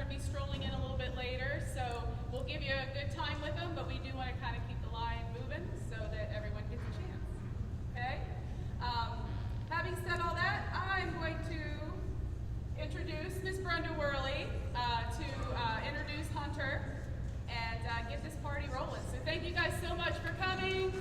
to be strolling in a little bit later, so we'll give you a good time with them, but we do want to kind of keep the line moving so that everyone gets a chance. Okay? Having said all that, I'm going to introduce Miss Brenda Worley to introduce Hunter and get this party rolling. So thank you guys so much for coming.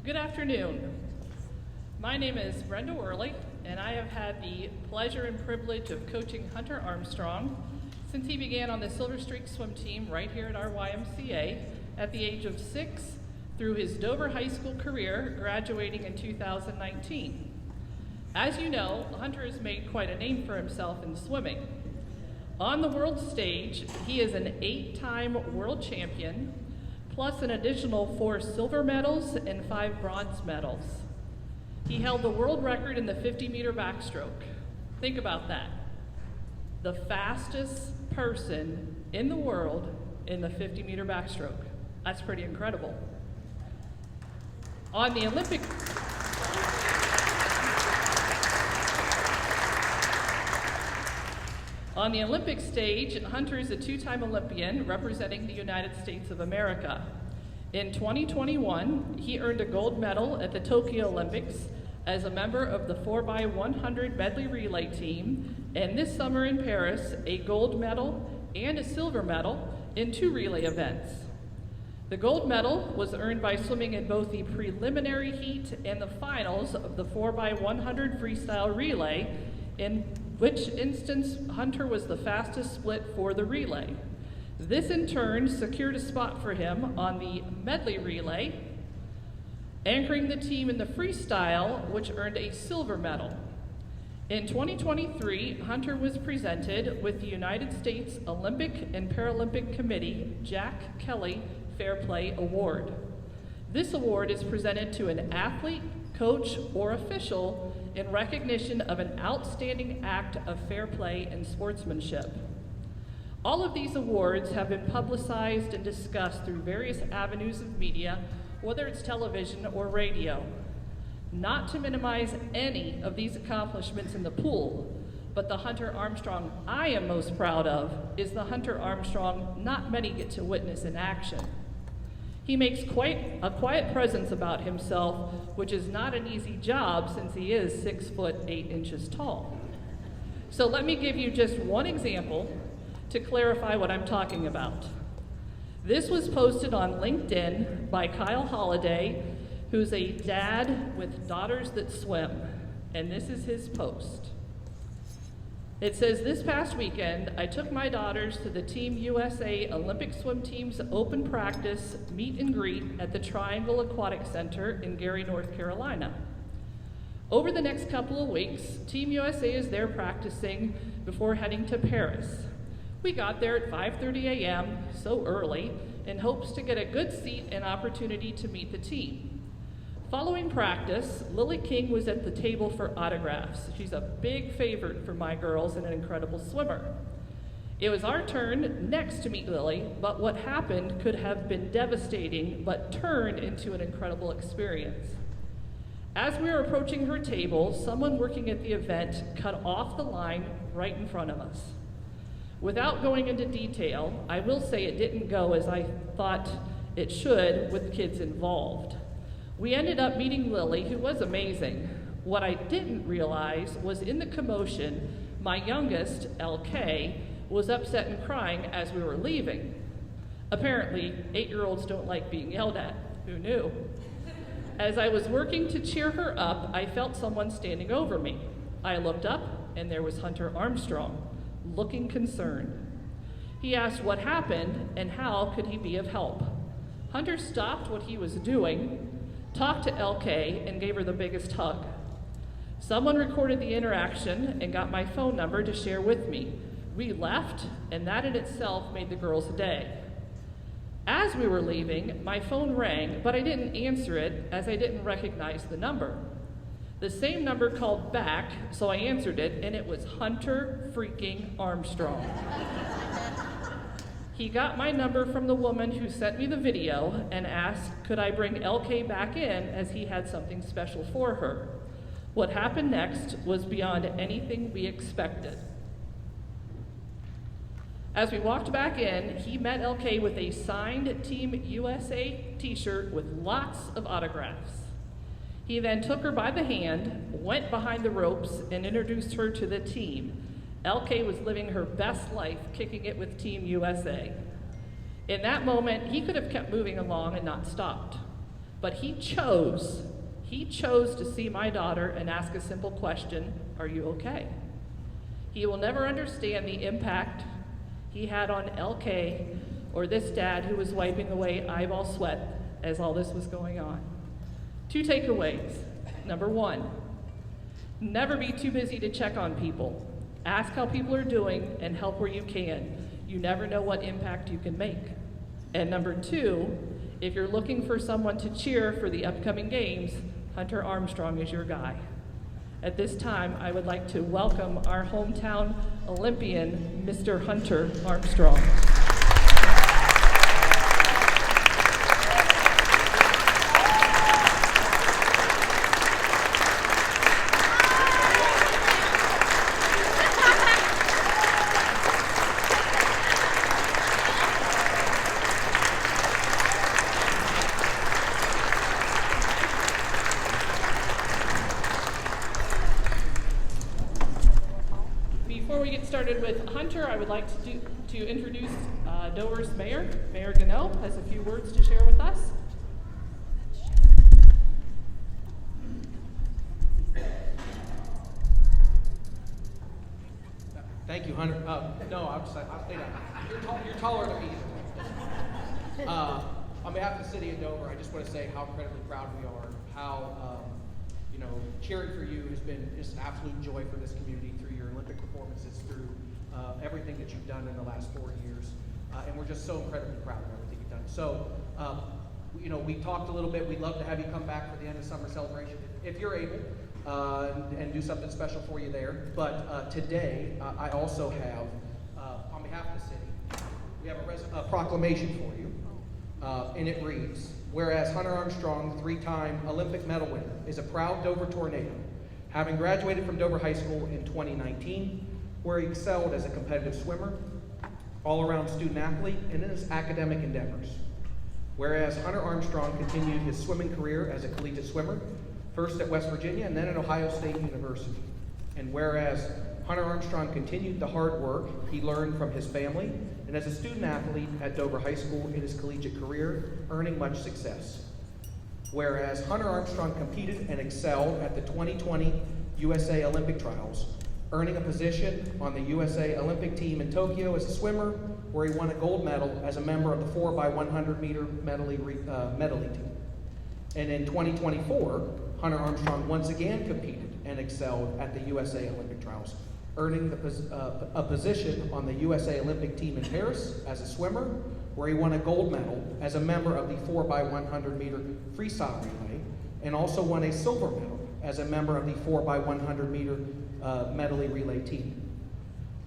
Good afternoon. My name is Brenda Worley, and I have had the pleasure and privilege of coaching Hunter Armstrong since he began on the Silver Streak swim team right here at our YMCA at the age of 6 through his Dover High School career, graduating in 2019. As you know, Hunter has made quite a name for himself in swimming. On the world stage, he is an 8-time world champion, plus an additional 4 silver medals and 5 bronze medals. He held the world record in the 50-meter backstroke. Think about that. The fastest person in the world in the 50-meter backstroke. That's pretty incredible. On the Olympic stage, Hunter is a 2-time Olympian representing the United States of America. In 2021, he earned a gold medal at the Tokyo Olympics as a member of the 4x100 medley relay team, and this summer in Paris, a gold medal and a silver medal in 2 relay events. The gold medal was earned by swimming in both the preliminary heat and the finals of the 4x100 freestyle relay, in which instance Hunter was the fastest split for the relay. This in turn secured a spot for him on the medley relay, anchoring the team in the freestyle, which earned a silver medal. In 2023, Hunter was presented with the United States Olympic and Paralympic Committee Jack Kelly Fair Play Award. This award is presented to an athlete, coach, or official in recognition of an outstanding act of fair play and sportsmanship. All of these awards have been publicized and discussed through various avenues of media, whether it's television or radio. Not to minimize any of these accomplishments in the pool, but the Hunter Armstrong I am most proud of is the Hunter Armstrong not many get to witness in action. He makes quite a quiet presence about himself, which is not an easy job since he is 6 foot 8 inches tall. So let me give you just one example to clarify what I'm talking about. This was posted on LinkedIn by Kyle Holliday, who's a dad with daughters that swim, and this is his post. It says, "This past weekend, I took my daughters to the Team USA Olympic Swim Team's open practice meet and greet at the Triangle Aquatic Center in Gary, North Carolina. Over the next couple of weeks, Team USA is there practicing before heading to Paris. We got there at 5:30 a.m., so early, in hopes to get a good seat and opportunity to meet the team. Following practice, Lily King was at the table for autographs. She's a big favorite for my girls and an incredible swimmer. It was our turn next to meet Lily, but what happened could have been devastating, but turned into an incredible experience. As we were approaching her table, someone working at the event cut off the line right in front of us. Without going into detail, I will say it didn't go as I thought it should with kids involved. We ended up meeting Lily, who was amazing. What I didn't realize was in the commotion, my youngest, LK, was upset and crying as we were leaving. Apparently, 8-year-olds don't like being yelled at. Who knew? As I was working to cheer her up, I felt someone standing over me. I looked up, and there was Hunter Armstrong, looking concerned. He asked what happened and how could he be of help. Hunter stopped what he was doing, talked to LK, and gave her the biggest hug. Someone recorded the interaction and got my phone number to share with me. We left, and that in itself made the girls' day. As we were leaving, my phone rang, but I didn't answer it as I didn't recognize the number. The same number called back, so I answered it, and it was Hunter freaking Armstrong. He got my number from the woman who sent me the video and asked, could I bring LK back in as he had something special for her. What happened next was beyond anything we expected. As we walked back in, he met LK with a signed Team USA t-shirt with lots of autographs. He then took her by the hand, went behind the ropes, and introduced her to the team. LK was living her best life, kicking it with Team USA. In that moment, he could have kept moving along and not stopped. But he chose to see my daughter and ask a simple question, are you okay? He will never understand the impact he had on LK or this dad who was wiping away eyeball sweat as all this was going on. 2 takeaways. Number 1, never be too busy to check on people. Ask how people are doing and help where you can. You never know what impact you can make. And number 2, if you're looking for someone to cheer for the upcoming games, Hunter Armstrong is your guy. At this time, I would like to welcome our hometown Olympian, Mr. Hunter Armstrong. Before we get started with Hunter, I would like to introduce Dover's mayor. Mayor Gano has a few words to share with us. Thank you, Hunter. No, I'll stay down. You're taller than me. On behalf of the city of Dover, I just want to say how incredibly proud we are. How cheering for you has been just an absolute joy for this community through your Olympic performances, through everything that you've done in the last 4 years, and we're just so incredibly proud of everything you've done. So, we talked a little bit. We'd love to have you come back for the end of summer celebration if you're able. And do something special for you there. But today, I also have, on behalf of the city, we have a proclamation for you, and it reads, whereas Hunter Armstrong, 3-time Olympic medal winner, is a proud Dover tornado, having graduated from Dover High School in 2019, where he excelled as a competitive swimmer, all-around student athlete, and in his academic endeavors. Whereas Hunter Armstrong continued his swimming career as a collegiate swimmer, first at West Virginia and then at Ohio State University. And whereas Hunter Armstrong continued the hard work he learned from his family, and as a student athlete at Dover High School in his collegiate career, earning much success. Whereas Hunter Armstrong competed and excelled at the 2020 USA Olympic Trials, earning a position on the USA Olympic team in Tokyo as a swimmer, where he won a gold medal as a member of the 4x100 meter medley team. And in 2024, Hunter Armstrong once again competed and excelled at the USA Olympic Trials, earning a position on the USA Olympic team in Paris as a swimmer, where he won a gold medal as a member of the 4x100 meter freestyle relay, and also won a silver medal as a member of the 4x100 meter medley relay team.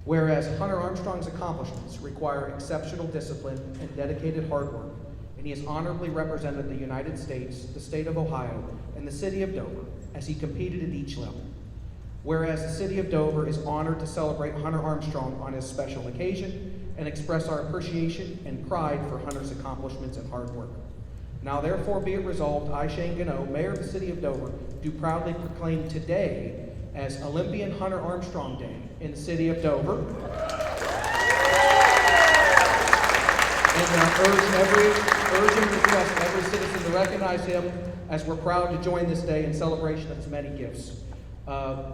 Whereas Hunter Armstrong's accomplishments require exceptional discipline and dedicated hard work, and he has honorably represented the United States, the state of Ohio, and the city of Dover as he competed at each level. Whereas the city of Dover is honored to celebrate Hunter Armstrong on his special occasion and express our appreciation and pride for Hunter's accomplishments and hard work. Now therefore be it resolved, I, Shane Gano, Mayor of the city of Dover, do proudly proclaim today as Olympian Hunter Armstrong Day in the city of Dover. And urge and request every citizen to recognize him, as we're proud to join this day in celebration of his many gifts.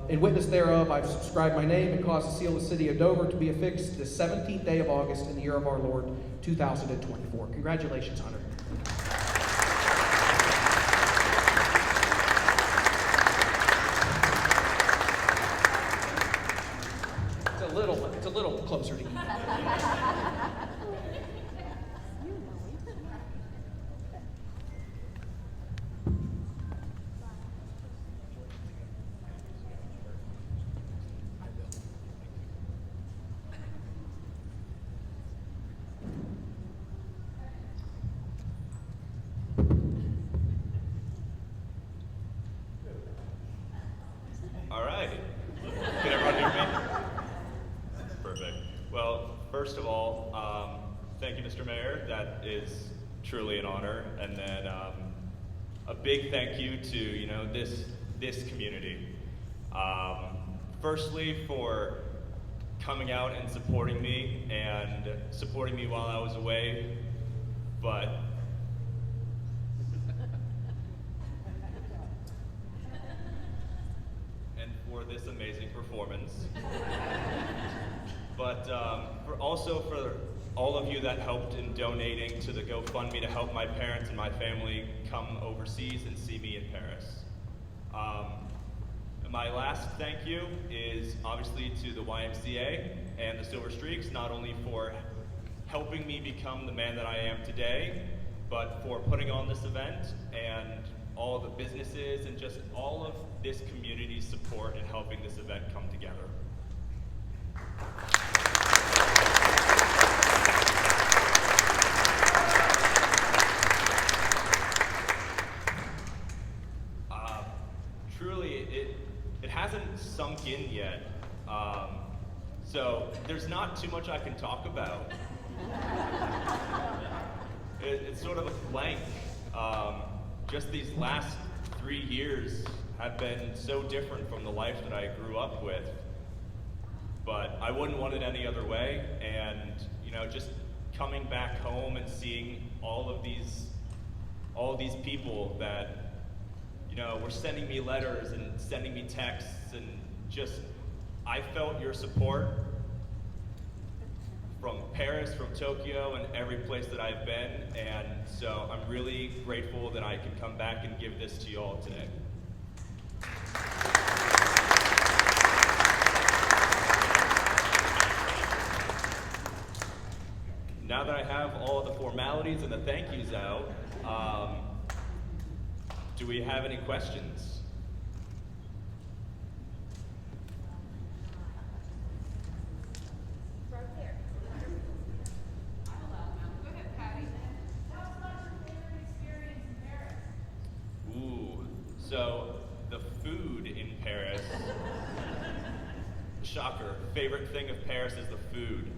In witness thereof, I've subscribed my name and caused the seal of the city of Dover to be affixed the 17th day of August in the year of our Lord, 2024. Congratulations, Hunter. It's a little closer to you. first of all, thank you, Mr. Mayor. That is truly an honor. And then a big thank you to this community. Firstly, for coming out and supporting me while I was away, but and for this amazing performance. But for all of you that helped in donating to the GoFundMe to help my parents and my family come overseas and see me in Paris. My last thank you is obviously to the YMCA and the Silver Streaks, not only for helping me become the man that I am today, but for putting on this event and all the businesses and just all of this community's support in helping this event come together. Truly, it hasn't sunk in yet, so there's not too much I can talk about. It's sort of a blank. Just these last 3 years have been so different from the life that I grew up with, but I wouldn't want it any other way. And just coming back home and seeing all of these people that were sending me letters and sending me texts, and just I felt your support from Paris, from Tokyo, and every place that I've been, and so I'm really grateful that I can come back and give this to you all today. Now that I have all of the formalities and the thank yous out, do we have any questions? Right there. Go ahead, Patty. Tell us about your favorite experience in Paris. Ooh, so the food in Paris, shocker, favorite thing of Paris is the food.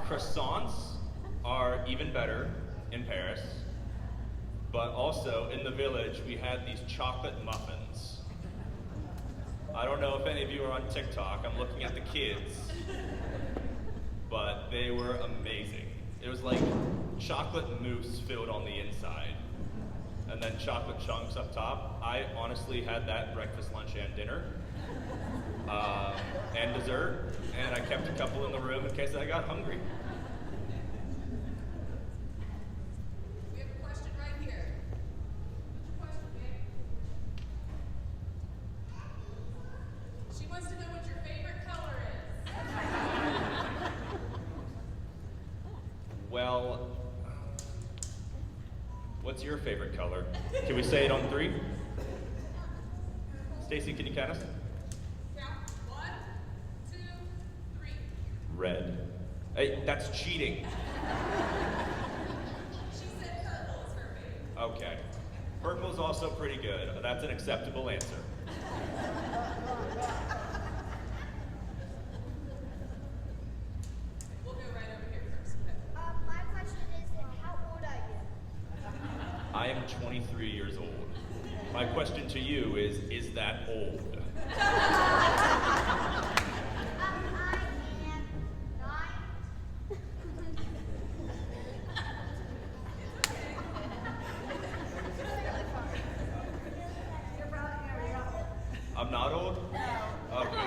Croissants are even better in Paris. But also, in the village, we had these chocolate muffins. I don't know if any of you are on TikTok. I'm looking at the kids. But they were amazing. It was like chocolate mousse filled on the inside. And then chocolate chunks up top. I honestly had that breakfast, lunch, and dinner. And dessert. And I kept a couple in the room in case I got hungry. Well, what's your favorite color? Can we say it on 3? Stacy, can you count us? Count. 1, 2, 3. Red. Hey, that's cheating. She said purple is her favorite. Okay. Purple's also pretty good. That's an acceptable answer. We'll go right over here first. My question is, how old are you? I am 23 years old. My question to you is that old? I am 9. I'm not old? No. Okay.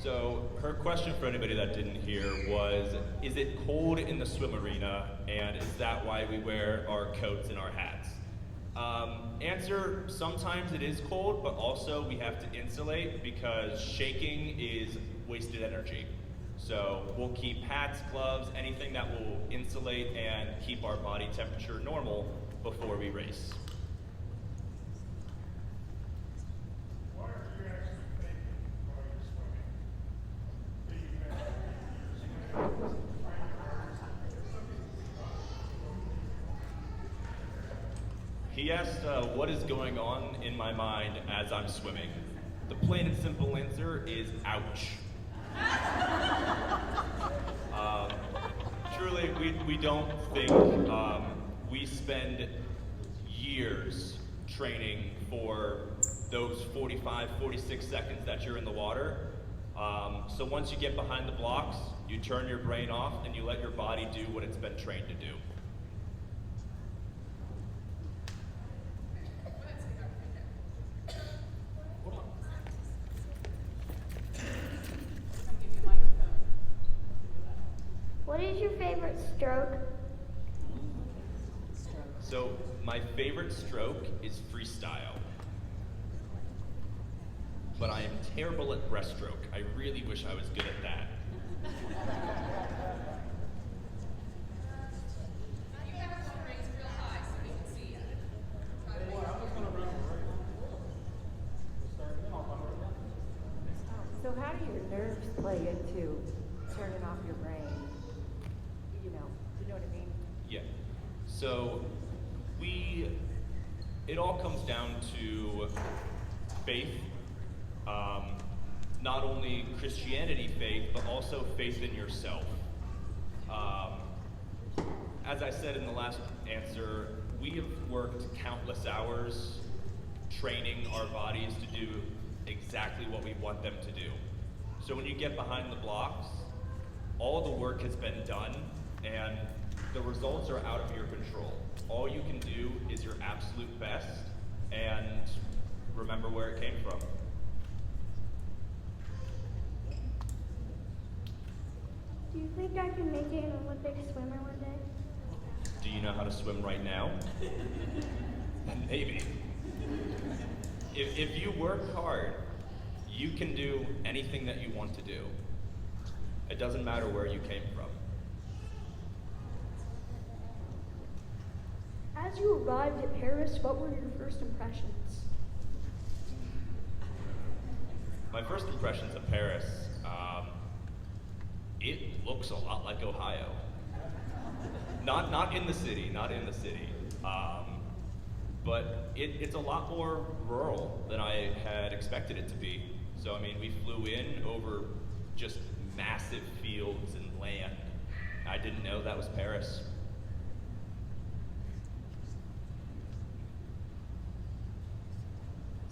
So her question for anybody that didn't hear was, is it cold in the swim arena, and is that why we wear our coats and our hats? Answer, sometimes it is cold, but also we have to insulate because shaking is wasted energy. So we'll keep hats, gloves, anything that will insulate and keep our body temperature normal before we race. What are you actually thinking while you're swimming? Do you have He asked what is going on in my mind as I'm swimming. The plain and simple answer is ouch. Truly, we don't think we spend years training for those 45, 46 seconds that you're in the water. So once you get behind the blocks, you turn your brain off and you let your body do what it's been trained to do. What is your favorite stroke? So my favorite stroke is freestyle. But I am terrible at breaststroke. I really wish I was good at that. You have to raise real high so we can see you. Try to make So how do your nerves play into turning off your brain? You know what I mean? Yeah. So it all comes down to faith. Not only Christianity faith, but also faith in yourself. As I said in the last answer, we have worked countless hours training our bodies to do exactly what we want them to do. So when you get behind the blocks, all the work has been done and the results are out of your control. All you can do is your absolute best and remember where it came from. Do you think I can make it an Olympic swimmer one day? Do you know how to swim right now? Maybe. If you work hard, you can do anything that you want to do. It doesn't matter where you came from. As you arrived at Paris, what were your first impressions? My first impressions of Paris, it looks a lot like Ohio. Not in the city, but it's a lot more rural than I had expected it to be. So I mean, we flew in over just massive fields and land. I didn't know that was Paris.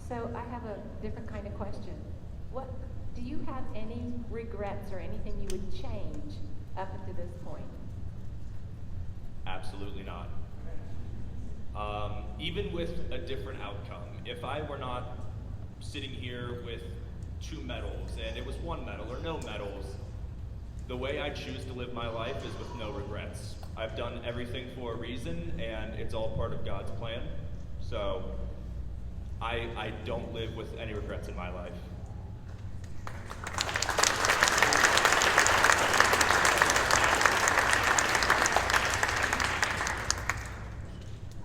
So I have a different kind of question. What do you have any regrets or anything you would change up to this point? Absolutely not. Even with a different outcome, if I were not sitting here with 2 medals and it was 1 medal or no medals, the way I choose to live my life is with no regrets. I've done everything for a reason and it's all part of God's plan. So I don't live with any regrets in my life.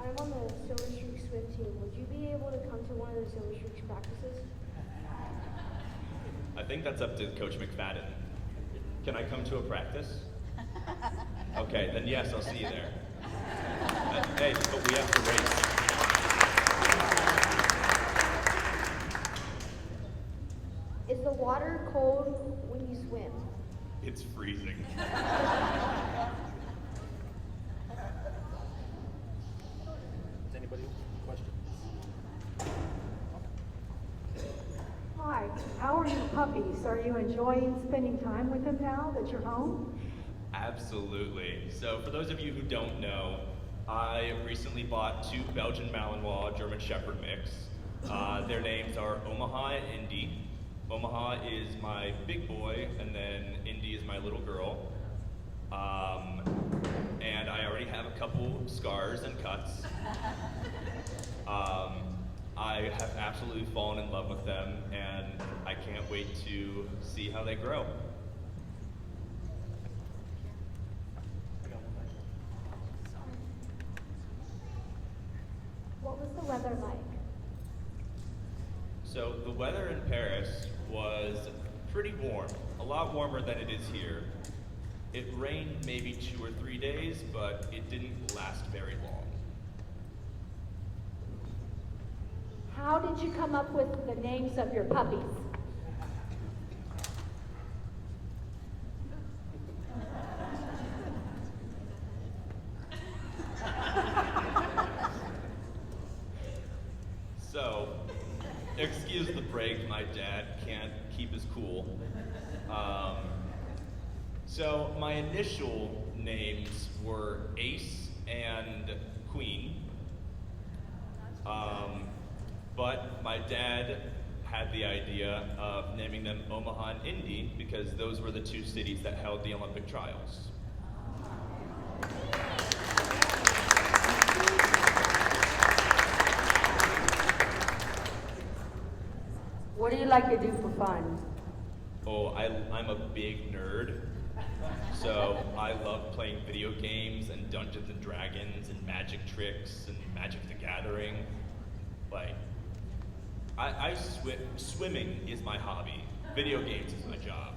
I'm on the Silver Streak swim team. Would you be able to come to one of the Silver Streaks practices? I think that's up to Coach McFadden. Can I come to a practice? Okay, then yes, I'll see you there. Hey, but we have to race. Is the water cold when you swim? It's freezing. Anybody question? Hi, how are your puppies? Are you enjoying spending time with them now that you're home? Absolutely. So for those of you who don't know, I recently bought 2 Belgian Malinois German Shepherd mix. Their names are Omaha and Indy. Omaha is my big boy, and then Indy is my little girl. And I already have a couple scars and cuts. I have absolutely fallen in love with them, and I can't wait to see how they grow. What was the weather like? So the weather in Paris was pretty warm, a lot warmer than it is here. It rained maybe 2 or 3 days, but it didn't last very long. How did you come up with the names of your puppies? So, excuse the break, my dad can't keep his cool. So my initial names were Ace and Queen. But my dad had the idea of naming them Omaha and Indy because those were the two cities that held the Olympic trials. What do you like to do for fun? Oh, I'm a big nerd. So I love playing video games and Dungeons and Dragons and magic tricks and Magic the Gathering. Like, swimming is my hobby. Video games is my job.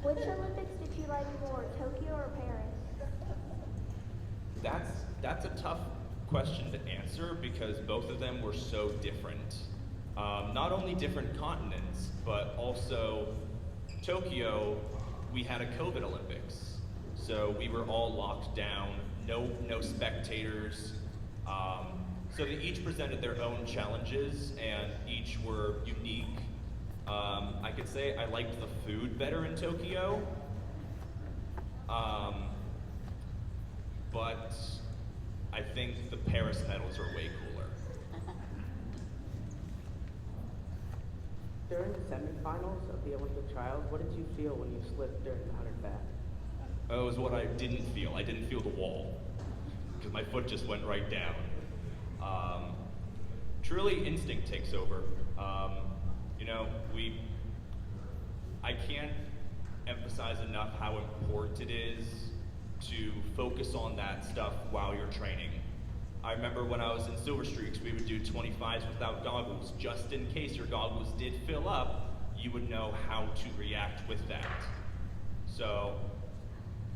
Which Olympics did you like more, Tokyo or Paris? That's a tough question to answer because both of them were so different. Not only different continents, but also Tokyo, we had a COVID Olympics. So we were all locked down, no spectators. So they each presented their own challenges and each were unique. I could say I liked the food better in Tokyo. But I think the Paris medals are way cooler. During the semifinals of the Olympic trials, what did you feel when you slipped during the 100 back? It was what I didn't feel. I didn't feel the wall because my foot just went right down. Truly, instinct takes over. I can't emphasize enough how important it is to focus on that stuff while you're training. I remember when I was in Silver Streaks, we would do 25s without goggles. Just in case your goggles did fill up, you would know how to react with that. So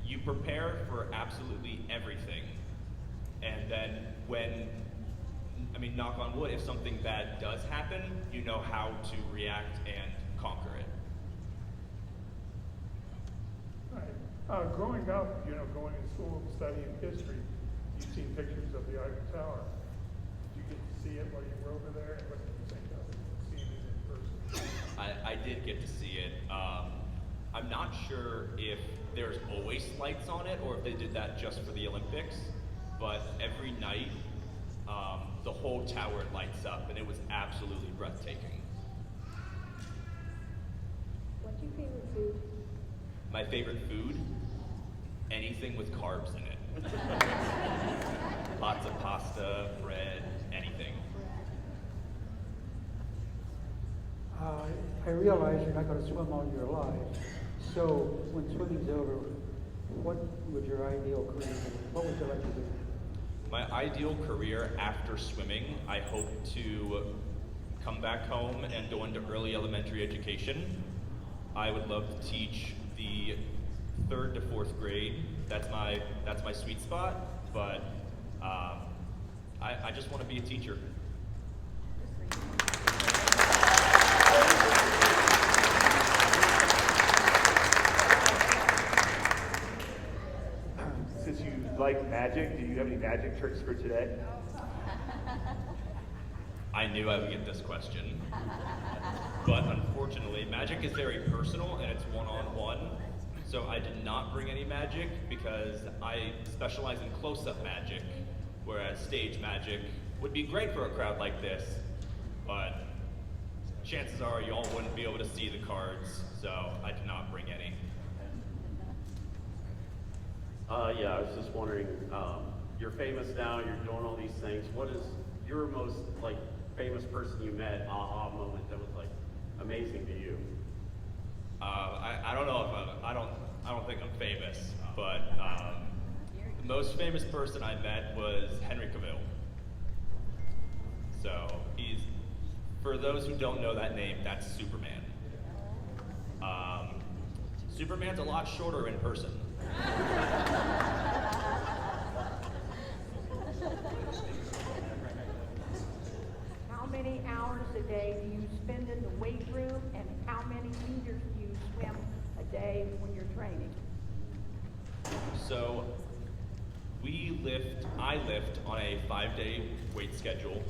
you prepare for absolutely everything. And then knock on wood, if something bad does happen, you know how to react and conquer it. Right. Growing up, going to school and studying history, you've seen pictures of the Eiffel Tower. Did you get to see it while you were over there? And what did you think of it, seeing it in person? I did get to see it. I'm not sure if there's always lights on it or if they did that just for the Olympics, but every night the whole tower lights up and it was absolutely breathtaking. What's your favorite food? My favorite food? Anything with carbs in it. Lots of pasta, bread, anything. I realize you're not going to swim all your life. So when swimming's over, what would your ideal career be? What would you like to do? My ideal career after swimming, I hope to come back home and go into early elementary education. I would love to teach the 3rd to 4th grade. That's my sweet spot, but I just want to be a teacher. Since you like magic, do you have any magic tricks for today? I knew I would get this question. But unfortunately, magic is very personal and it's one-on-one. So I did not bring any magic because I specialize in close-up magic, whereas stage magic would be great for a crowd like this, but chances are you all wouldn't be able to see the cards, so I did not bring any. Yeah, I was just wondering, you're famous now, you're doing all these things. What is your most famous person you met, aha moment that was amazing to you? I don't know if I don't think I'm famous, but the most famous person I met was Henry Cavill. So for those who don't know that name, that's Superman. Superman's a lot shorter in person. many hours a day do you spend in the weight room, and how many meters do you swim a day when you're training? So I lift on a 5-day weight schedule.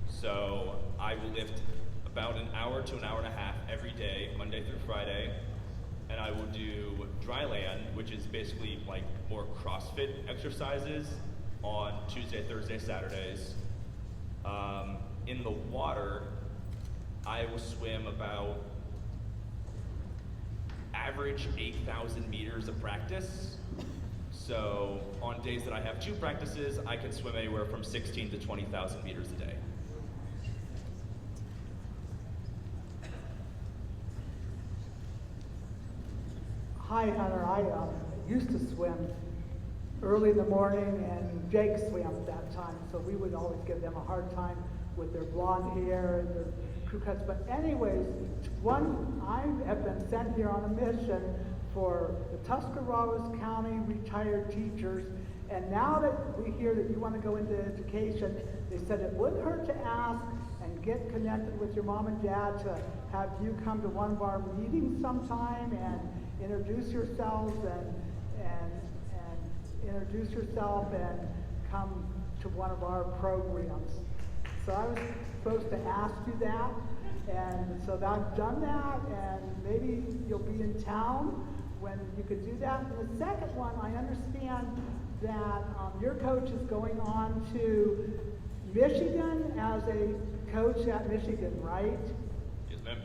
So I will lift about an hour to an hour and a half every day, Monday through Friday. And I will do dry land, which is basically like more CrossFit exercises on Tuesday, Thursday, Saturdays. In the water, I will swim about average 8,000 meters of practice. So on days that I have 2 practices, I can swim anywhere from 16 to 20,000 meters a day. Hi, Hunter. I used to swim early in the morning, and Jake swam at that time, so we would always give them a hard time with their blonde hair and their crew cuts. But anyways, I have been sent here on a mission for the Tuscarawas County retired teachers, and now that we hear that you want to go into education, they said it wouldn't hurt to ask and get connected with your mom and dad to have you come to one of our meetings sometime and introduce yourselves and introduce yourself and come to one of our programs. So I was supposed to ask you that, and so I've done that, and maybe you'll be in town when you could do that. And the second one, I understand that your coach is going on to Michigan as a coach at Michigan, right? Yes, ma'am.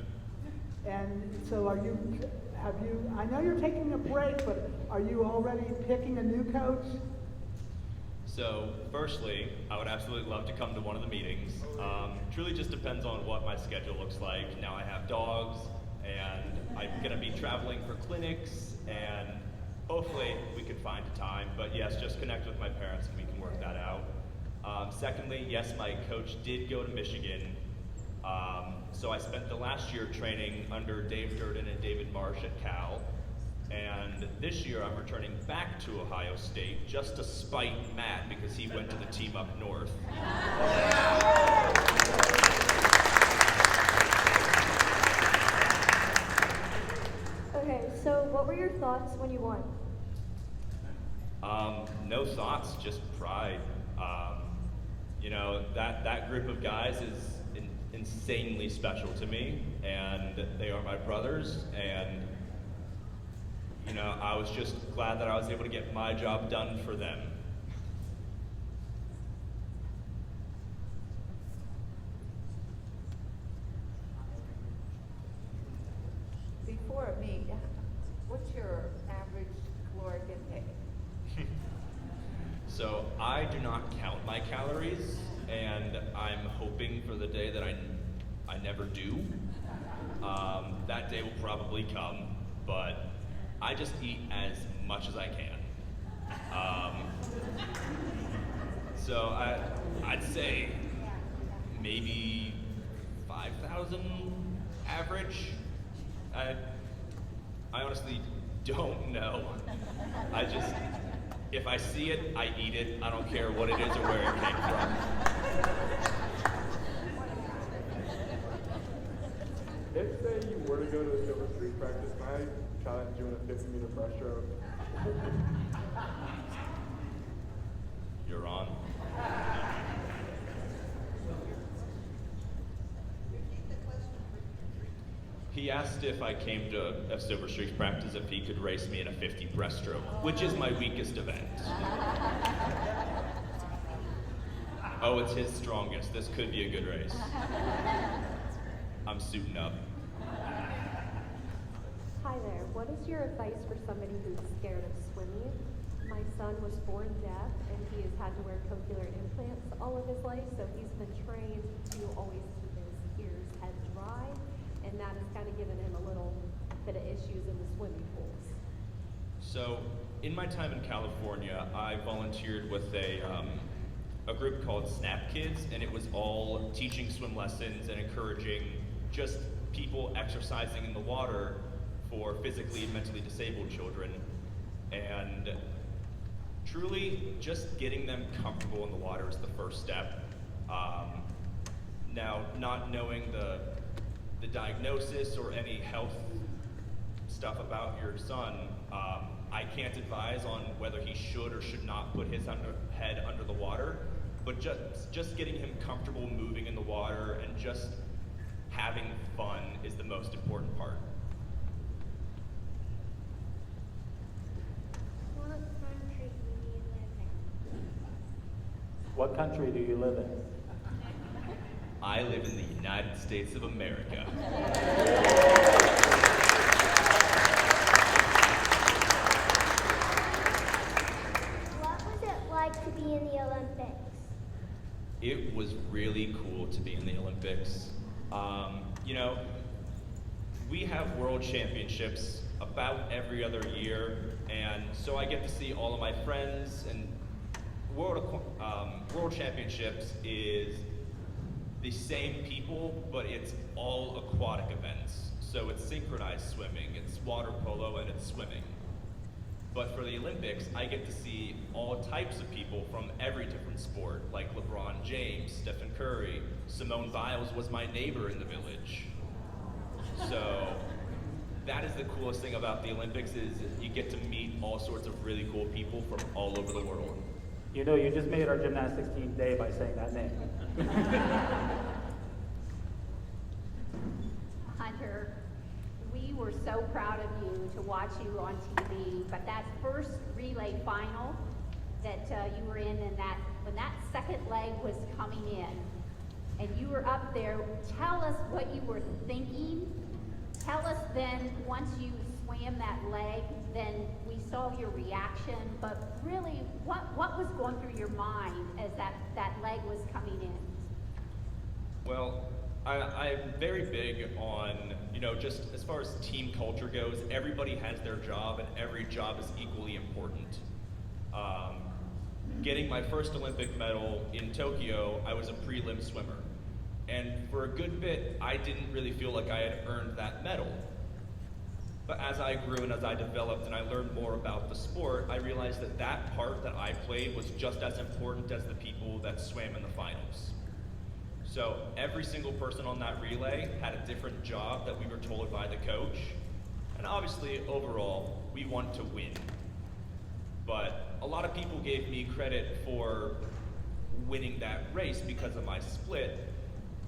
And so I know you're taking a break, but are you already picking a new coach? So, firstly, I would absolutely love to come to one of the meetings. Truly just depends on what my schedule looks like. Now I have dogs, and I'm gonna be traveling for clinics, and hopefully we can find a time. But yes, just connect with my parents and we can work that out. Secondly, yes, my coach did go to Michigan. So I spent the last year training under Dave Durden and David Marsh at Cal. And this year I'm returning back to Ohio State just to spite Matt because he went to the team up north. Okay, so what were your thoughts when you won? No thoughts, just pride. That group of guys is insanely special to me, and they are my brothers, and I was just glad that I was able to get my job done for them. Before a meet, what's your average caloric intake? So I do not count my calories, and I'm hoping for the day that I never do. That day will probably come, but I just eat as much as I can. So I'd say maybe 5,000 average. I honestly don't know. If I see it, I eat it. I don't care what it is or where it came from. If, say, you were to go to a Silver Streak practice, can I challenge you in a 50-meter breaststroke? You're on. He asked if I came to a Silver Streak practice if he could race me in a 50 breaststroke, which is my weakest event. Oh, it's his strongest. This could be a good race. I'm suiting up. Hi there. What is your advice for somebody who's scared of swimming? My son was born deaf, and he has had to wear cochlear implants all of his life, so he's been trained to always keep his ears head dry, and that has kind of given him a little bit of issues in the swimming pools. So, in my time in California, I volunteered with a group called Snap Kids, and it was all teaching swim lessons and encouraging just people exercising in the water for physically and mentally disabled children. And truly, just getting them comfortable in the water is the first step. Now, not knowing the diagnosis or any health stuff about your son, I can't advise on whether he should or should not put his head under the water, but just getting him comfortable moving in the water and just having fun is the most important part. What country do you live in? I live in the United States of America. What was it like to be in the Olympics? It was really cool to be in the Olympics. You know, we have world championships about every other year, and so I get to see all of my friends. And World Championships is the same people, but it's all aquatic events. So it's synchronized swimming, it's water polo, and it's swimming. But for the Olympics, I get to see all types of people from every different sport, like LeBron James, Stephen Curry. Simone Biles was my neighbor in the village. So that is the coolest thing about the Olympics, is you get to meet all sorts of really cool people from all over the world. You know, you just made our gymnastics team day by saying that name. Hunter, we were so proud of you to watch you on TV, but that first relay final that you were in, and that when that second leg was coming in, and you were up there, tell us what you were thinking. Tell us then, once you swam that leg, then we saw your reaction, but really, what was going through your mind as that leg was coming in? Well, I'm very big on, you know, just as far as team culture goes, everybody has their job and every job is equally important. Getting my first Olympic medal in Tokyo, I was a prelim swimmer. And for a good bit, I didn't really feel like I had earned that medal. But as I grew and as I developed and I learned more about the sport, I realized that that part that I played was just as important as the people that swam in the finals. So every single person on that relay had a different job that we were told by the coach. And obviously, overall, we want to win. But a lot of people gave me credit for winning that race because of my split.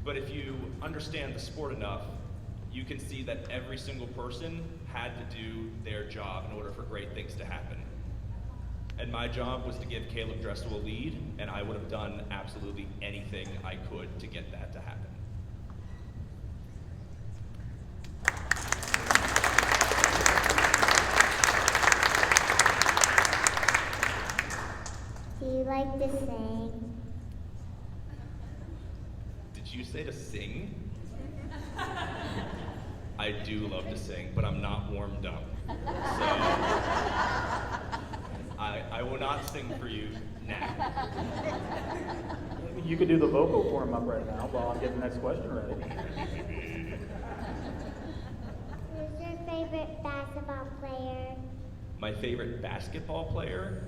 But if you understand the sport enough, you can see that every single person had to do their job in order for great things to happen. And my job was to give Caleb Dressel a lead, and I would have done absolutely anything I could to get that to happen. Do you like to sing? Did you say to sing? I do love to sing, but I'm not warmed up. So I will not sing for you now. You could do the vocal warm-up right now while I'm getting the next question ready. Who's your favorite basketball player? My favorite basketball player?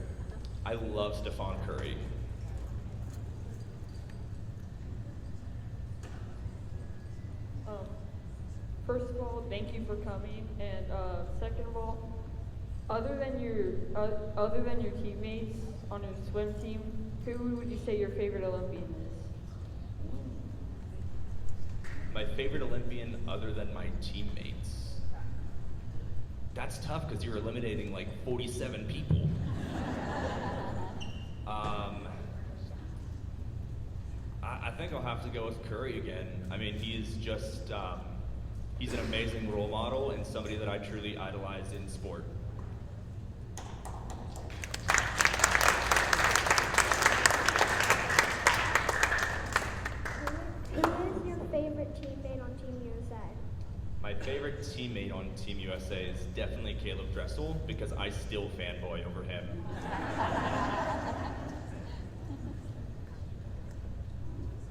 I love Stephen Curry. First of all, thank you for coming, and second of all, other than your teammates on your swim team, who would you say your favorite Olympian is? My favorite Olympian other than my teammates? That's tough because you're eliminating like 47 people. I think I'll have to go with Curry again. I mean, he's just, he's an amazing role model and somebody that I truly idolize in sport. Who is your favorite teammate on Team USA? My favorite teammate on Team USA is definitely Caleb Dressel because I still fanboy over him.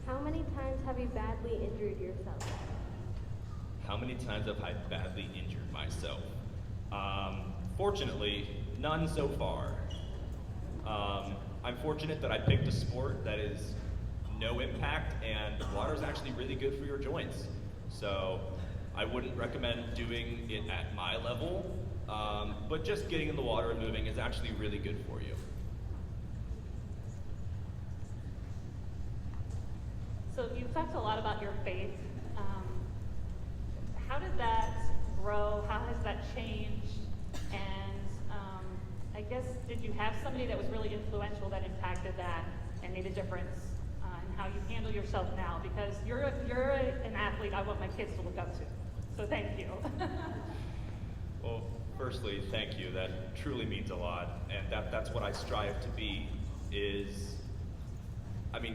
How many times have you badly injured yourself? How many times have I badly injured myself? Fortunately, none so far. I'm fortunate that I picked a sport that is no impact, and water is actually really good for your joints. So I wouldn't recommend doing it at my level, but just getting in the water and moving is actually really good for you. So you've talked a lot about your faith. How did that grow? How has that changed? And I guess, did you have somebody that was really influential that impacted that and made a difference in how you handle yourself now? Because you're an athlete I want my kids to look up to. So thank you. Well, firstly, thank you. That truly means a lot, and that's what I strive to be.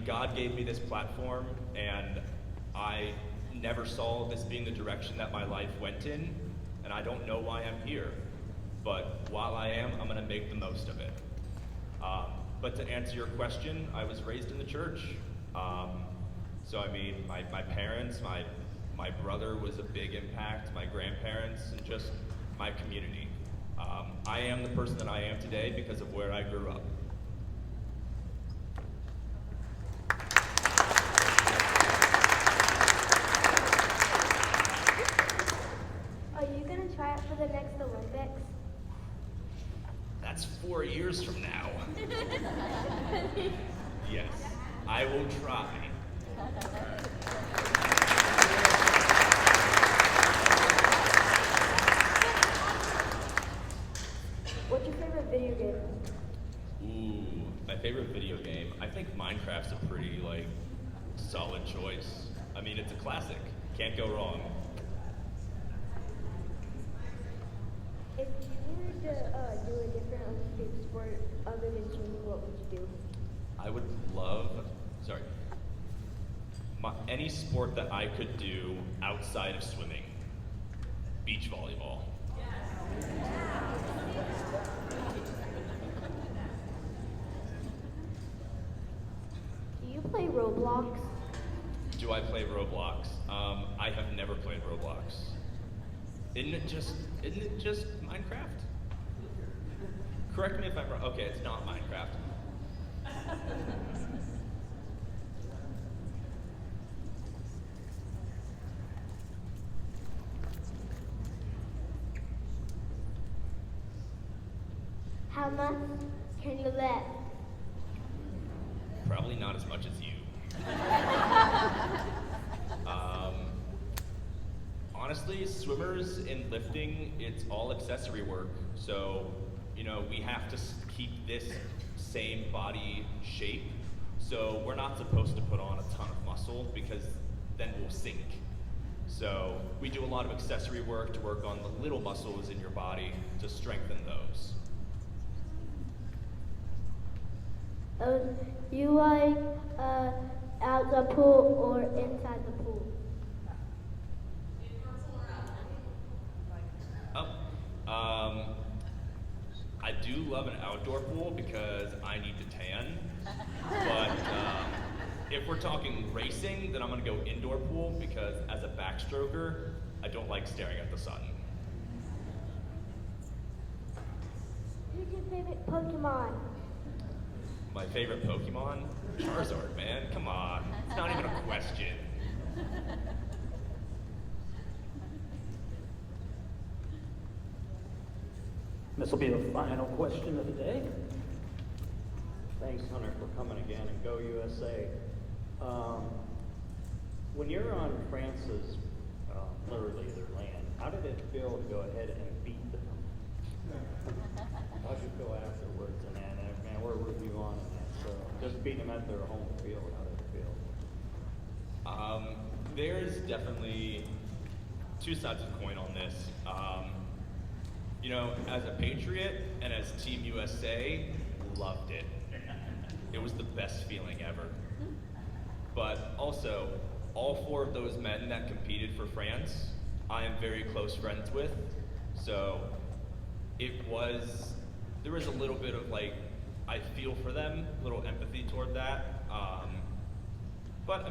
God gave me this platform, and I never saw this being the direction that my life went in, and I don't know why I'm here. But while I am, I'm going to make the most of it. But to answer your question, I was raised in the church. My parents, my brother was a big impact, my grandparents, and just my community. I am the person that I am today because of where I grew up. Are you going to try out for the next Olympics? That's 4 years from now. Yes, I will try. What's your favorite video game? Ooh, my favorite video game? I think Minecraft's a pretty, solid choice. It's a classic. Can't go wrong. If you were to do a different Olympic sport other than swimming, what would you do? I would love, any sport that I could do outside of swimming. Beach volleyball. Do you play Roblox? Do I play Roblox? I have never played Roblox. Isn't it just Minecraft? Correct me if I'm wrong. Okay, it's not Minecraft. How much can you lift? Probably not as much as you. Honestly, swimmers in lifting, it's all accessory work. So, we have to keep this same body shape. So we're not supposed to put on a ton of muscle because then we'll sink. So we do a lot of accessory work to work on the little muscles in your body to strengthen those. You like out the pool or inside the pool? I do love an outdoor pool because I need to tan. But if we're talking racing, then I'm going to go indoor pool because as a backstroker, I don't like staring at the sun. Who's your favorite Pokemon? My favorite Pokemon? Charizard, man. Come on. It's not even a question. This will be the final question of the day. Thanks, Hunter, for coming again, and go USA. When you're on France's, literally their land, how did it feel to go ahead and beat them? How'd you feel afterwards? And man, we're with you on that. So just beating them at their home field, how did it feel? There's definitely two sides of the coin on this. As a Patriot and as Team USA, loved it. It was the best feeling ever. But also, all four of those men that competed for France, I am very close friends with. So there was a little bit of I feel for them, a little empathy toward that. But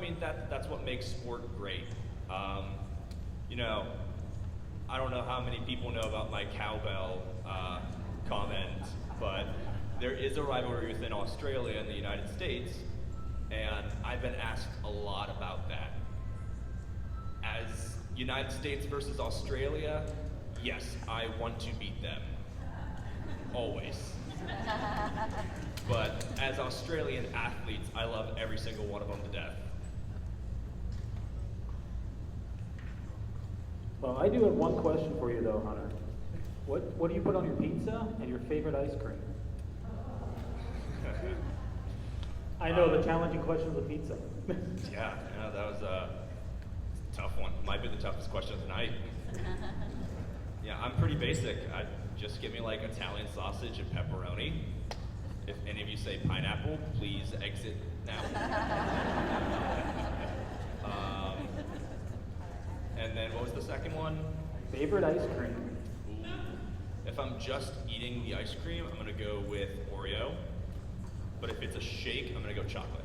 that's what makes sport great. I don't know how many people know about my cowbell comment, but there is a rivalry within Australia and the United States, And I've been asked a lot about that. As United States versus Australia, yes, I want to beat them. Always. But as Australian athletes, I love every single one of them to death. Well, I do have one question for you though, Hunter. What do you put on your pizza and your favorite ice cream? I know the challenging question of the pizza. Yeah, that was a tough one. Might be the toughest question of the night. Yeah, I'm pretty basic. Just give me like Italian sausage and pepperoni. If any of you say pineapple, please exit now. And then what was the second one? Favorite ice cream. Ooh. If I'm just eating the ice cream, I'm gonna go with Oreo. But if it's a shake, I'm gonna go chocolate.